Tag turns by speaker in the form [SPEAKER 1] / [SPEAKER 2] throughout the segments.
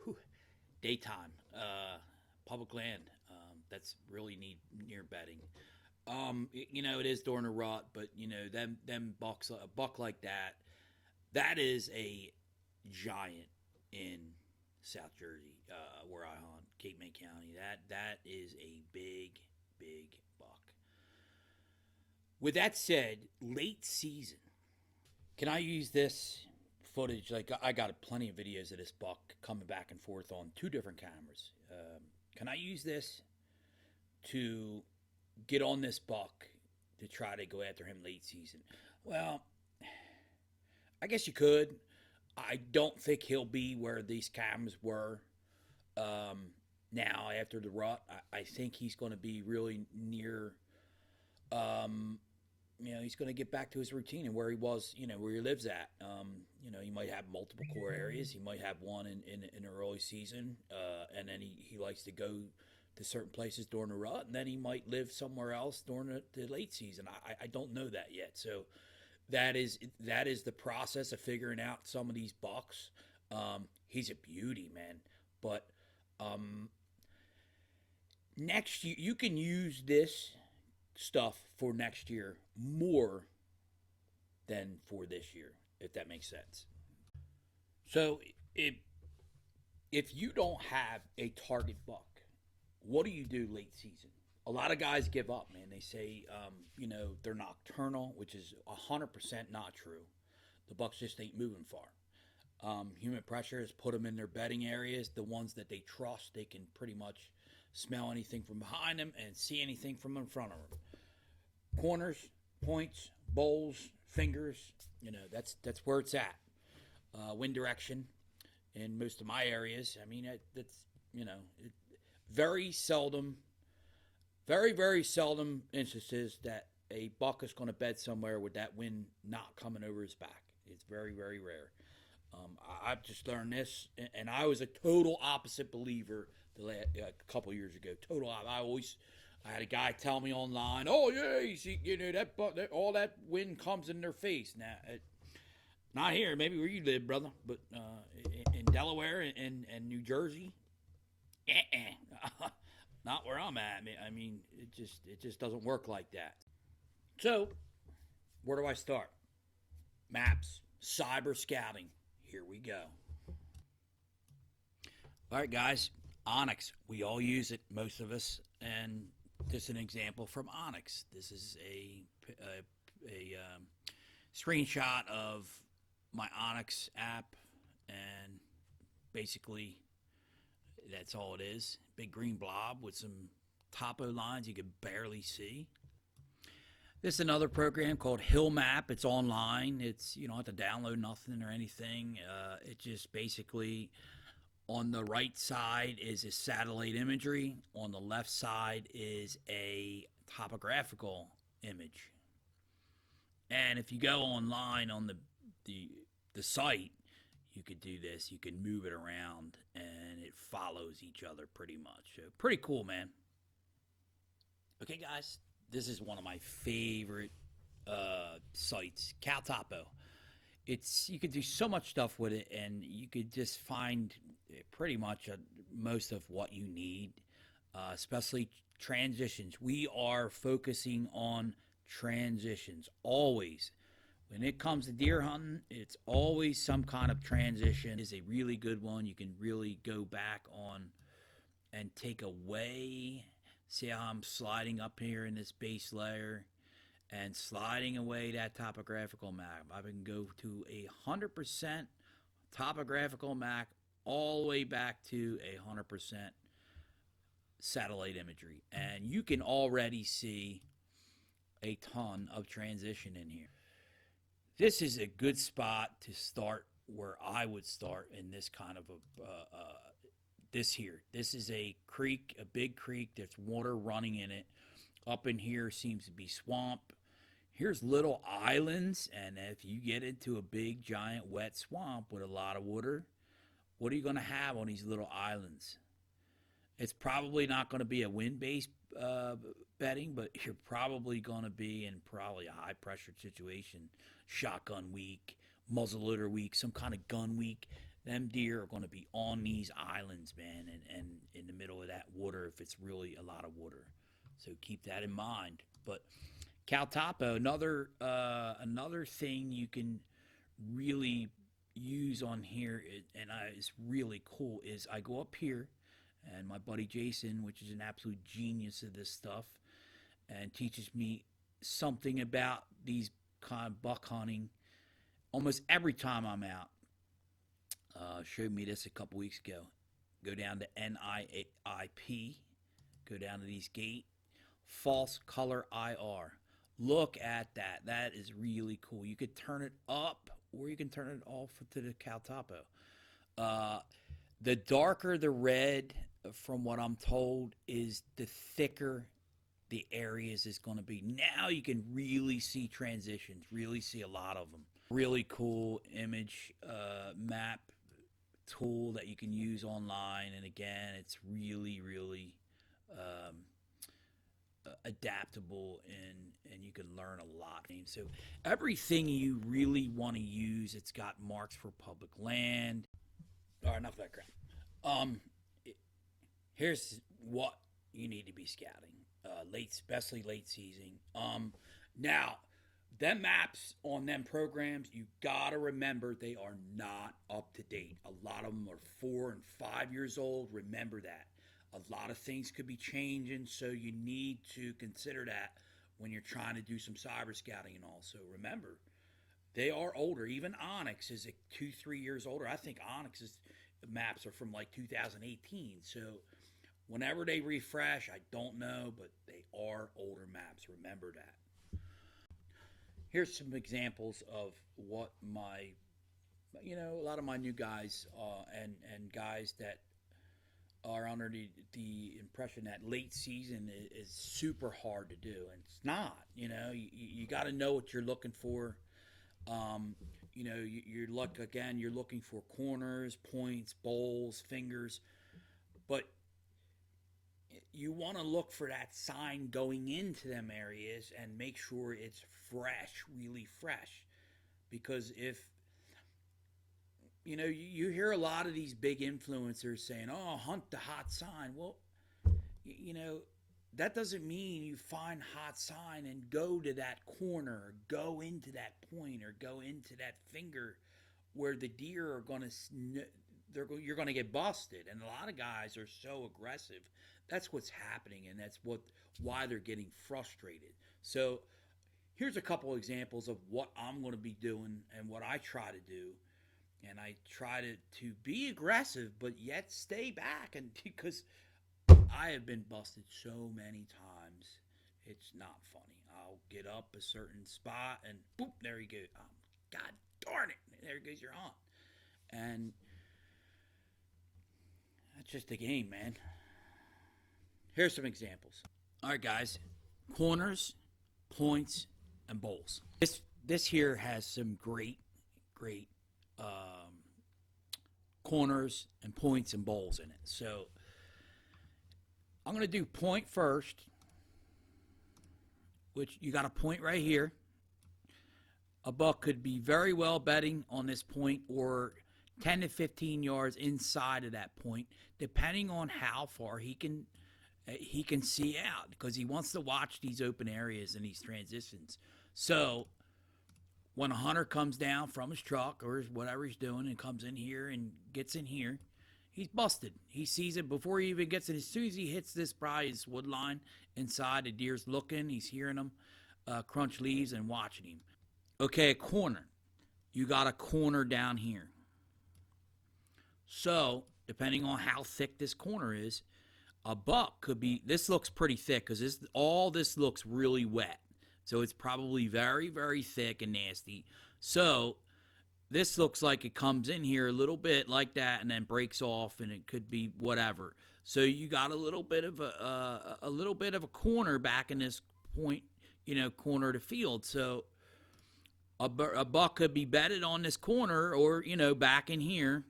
[SPEAKER 1] Whew. Daytime, public land. That's really near bedding. It is during the rut, but them bucks, a buck like that, that is a giant in South Jersey, where I hunt, Cape May County. That is a big buck. With that said, late season. Can I use this footage? Like I got plenty of videos of this buck coming back and forth on two different cameras. Can I use this to get on this buck to try to go after him late season? Well, I guess you could. I don't think he'll be where these cameras were now after the rut. I think he's going to be really near. Um, he's going to get back to his routine and where he was, where he lives at. He might have multiple core areas. He might have one in the early season, and then he likes to go to certain places during the rut, and then he might live somewhere else during the late season. I don't know that yet. So that is the process of figuring out some of these bucks. He's a beauty, man. But next year you can use this stuff for next year more than for this year, if that makes sense. So if you don't have a target buck, what do you do late season? A lot of guys give up, man. They say, they're nocturnal, which is 100% not true. The bucks just ain't moving far. Human pressure has put them in their bedding areas, the ones that they trust. They can pretty much smell anything from behind them and see anything from in front of them. Corners, points, bowls, fingers, that's where it's at. Wind direction in most of my areas. I mean, that's very seldom, very seldom instances that a buck is going to bed somewhere with that wind not coming over his back. It's very rare. I've just learned this, and I was a total opposite believer a couple years ago. I had a guy tell me online, "Oh yeah, you see, that all that wind comes in their face." Now, not here, maybe where you live, brother, but in Delaware and New Jersey, not where I'm at. I mean, it just doesn't work like that. So, where do I start? Maps, cyber scouting. Here we go. All right, guys. Onyx. We all use it, most of us, and this is an example from Onyx. This is a screenshot of my Onyx app, and basically that's all it is. Big green blob with some topo lines you could barely see. This is another program called Hill Map. It's online. You don't have to download nothing or anything. It just basically, on the right side is a satellite imagery. On the left side is a topographical image. And if you go online on the site, you could do this. You can move it around, and it follows each other pretty much. So pretty cool, man. Okay, guys, this is one of my favorite sites, CalTopo. You could do so much stuff with it, and you could just find pretty much most of what you need, especially transitions. We are focusing on transitions always. When it comes to deer hunting, it's always some kind of transition. It is a really good one. You can really go back on and take away. See how I'm sliding up here in this base layer and sliding away that topographical map. I can go to 100% topographical map all the way back to 100% satellite imagery. And you can already see a ton of transition in here. This is a good spot to start where I would start in this kind of this here. This is a creek, a big creek. There's water running in it. Up in here seems to be swamp. Here's little islands, and if you get into a big, giant, wet swamp with a lot of water, what are you going to have on these little islands? It's probably not going to be a wind-based bedding, but you're probably going to be in probably a high-pressure situation, shotgun week, muzzleloader week, some kind of gun week. them deer are going to be on these islands, man, and in the middle of that water if it's really a lot of water. So keep that in mind. But Cal Topo, another thing you can really use on here, and it's really cool, is I go up here, and my buddy Jason, which is an absolute genius of this stuff, and teaches me something about these kind of buck hunting almost every time I'm out. Showed me this a couple weeks ago. Go down to NIIP, go down to these gate, false color IR. Look at that. That is really cool. You could turn it up or you can turn it off to the Cal Topo. The darker the red, from what I'm told, is the thicker the areas is going to be. Now you can really see transitions, really see a lot of them. Really cool image map tool that you can use online. And again, it's really, really adaptable, and you can learn a lot. So everything you really want to use, it's got marks for public land. All right, enough of that crap. Um, Here's what you need to be scouting, especially late season. Now, them maps on them programs, you gotta remember they are not up to date. A lot of them are 4 and 5 years old. Remember that. A lot of things could be changing, so you need to consider that when you're trying to do some cyber scouting and all. So remember, they are older. Even Onyx is 2-3 years older. I think Onyx's maps are from like 2018. So whenever they refresh, I don't know, but they are older maps. Remember that. Here's some examples of what a lot of my new guys and guys that are under the impression that late season is super hard to do, and it's not. You got to know what you're looking for. You're looking for corners, points, bowls, fingers, but you want to look for that sign going into them areas and make sure it's fresh, really fresh. Because if you hear a lot of these big influencers saying, "Oh, hunt the hot sign." Well, that doesn't mean you find hot sign and go to that corner, or go into that point, or go into that finger where the deer are going to you're going to get busted. And a lot of guys are so aggressive. That's what's happening, and that's why they're getting frustrated. So here's a couple examples of what I'm going to be doing and what I try to do. And I try to be aggressive, but yet stay back. And because I have been busted so many times, it's not funny. I'll get up a certain spot and boop, there you go. Oh, God darn it. There goes your hunt. And that's just the game, man. Here's some examples. All right, guys. Corners, points, and bowls. This here has some great corners and points and bowls in it. So I'm going to do point first, which you got a point right here. A buck could be very well bedding on this point, or 10 to 15 yards inside of that point, depending on how far he can see out, because he wants to watch these open areas and these transitions. So when a hunter comes down from his truck or whatever he's doing and comes in here and gets in here, he's busted. He sees it before he even gets it. As soon as he hits this wood line inside, the deer's looking, he's hearing him crunch leaves and watching him. Okay, a corner. You got a corner down here. So depending on how thick this corner is, a buck could be, this looks pretty thick because all this looks really wet. So it's probably very, very thick and nasty. So this looks like it comes in here a little bit like that and then breaks off, and it could be whatever. So you got a little bit of a corner back in this point, corner of the field. So a buck could be bedded on this corner, or back in here,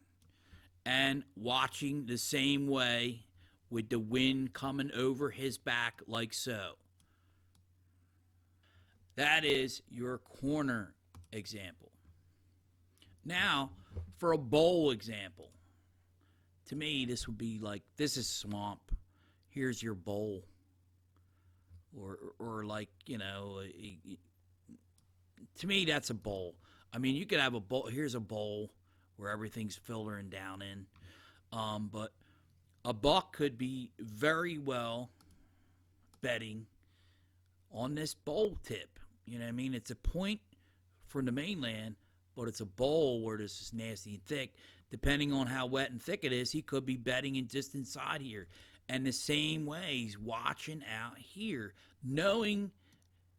[SPEAKER 1] and watching the same way with the wind coming over his back like so. That is your corner example. Now, for a bowl example, to me, this would be like this is swamp. Here's your bowl, or like to me that's a bowl. I mean, you could have a bowl. Here's a bowl where everything's filtering down in, but a buck could be very well bedding on this bowl tip. You know what I mean? It's a point from the mainland, but it's a bowl where this is nasty and thick. Depending on how wet and thick it is, he could be bedding in just inside here. And the same way, he's watching out here, knowing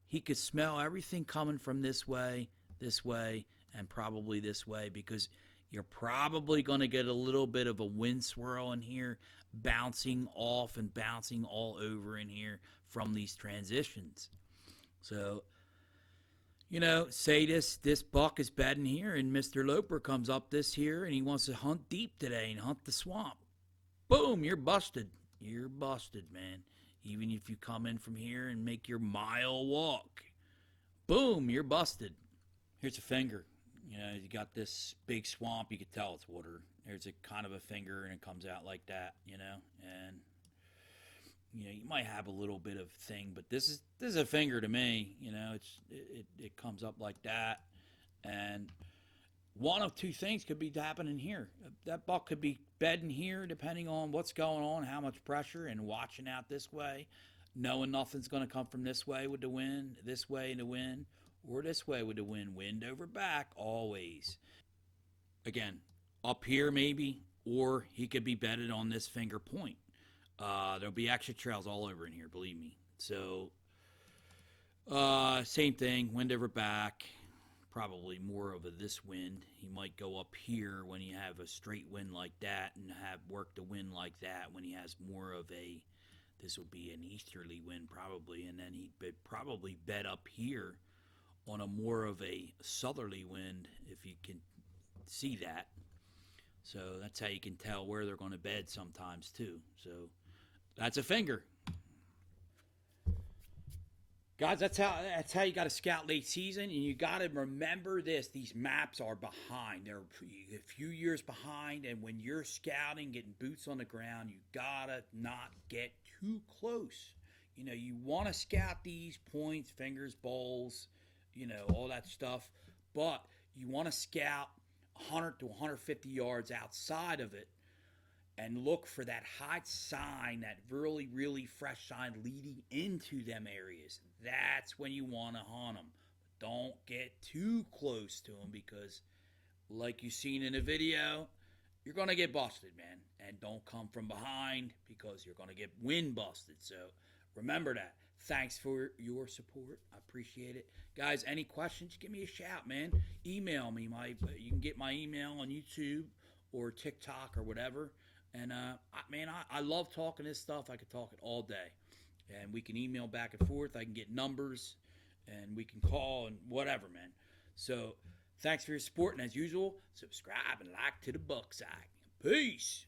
[SPEAKER 1] he could smell everything coming from this way, and probably this way, because you're probably going to get a little bit of a wind swirl in here, bouncing off and bouncing all over in here from these transitions. So, say this buck is bedding here, and Mr. Loper comes up this here, and he wants to hunt deep today and hunt the swamp. Boom, you're busted. You're busted, man. Even if you come in from here and make your mile walk, boom, you're busted. Here's a finger. You got this big swamp. You can tell it's water. There's a kind of a finger, and it comes out like that, and you might have a little bit of thing, but this is a finger to me. It comes up like that, and one of two things could be happening here. That buck could be bedding here, depending on what's going on, how much pressure, and watching out this way, knowing nothing's going to come from this way with the wind, this way in the wind, or this way with the wind. Wind over back always. Again, up here maybe, or he could be bedded on this finger point. There'll be extra trails all over in here, believe me. So, same thing, wind over back. Probably more of this wind. He might go up here when you have a straight wind like that, and have work the wind like that when he has more of this will be an easterly wind probably, and then he'd probably bed up here on a more of a southerly wind, if you can see that. So that's how you can tell where they're going to bed sometimes too. So that's a finger. Guys, that's how you got to scout late season, and you got to remember this. These maps are behind. They're a few years behind, and when you're scouting, getting boots on the ground, you got to not get too close. You want to scout these points, fingers, bowls, all that stuff, but you want to scout 100 to 150 yards outside of it, and look for that hot sign, that really, really fresh sign leading into them areas. That's when you want to hunt them. Don't get too close to them, because like you've seen in the video, you're going to get busted, man. And don't come from behind, because you're going to get wind busted. So remember that. Thanks for your support. I appreciate it. Guys, any questions, give me a shout, man. Email me. You can get my email on YouTube or TikTok or whatever. And, I love talking this stuff. I could talk it all day. And we can email back and forth. I can get numbers, and we can call and whatever, man. So, thanks for your support. And as usual, subscribe and like to the Buckside. Peace.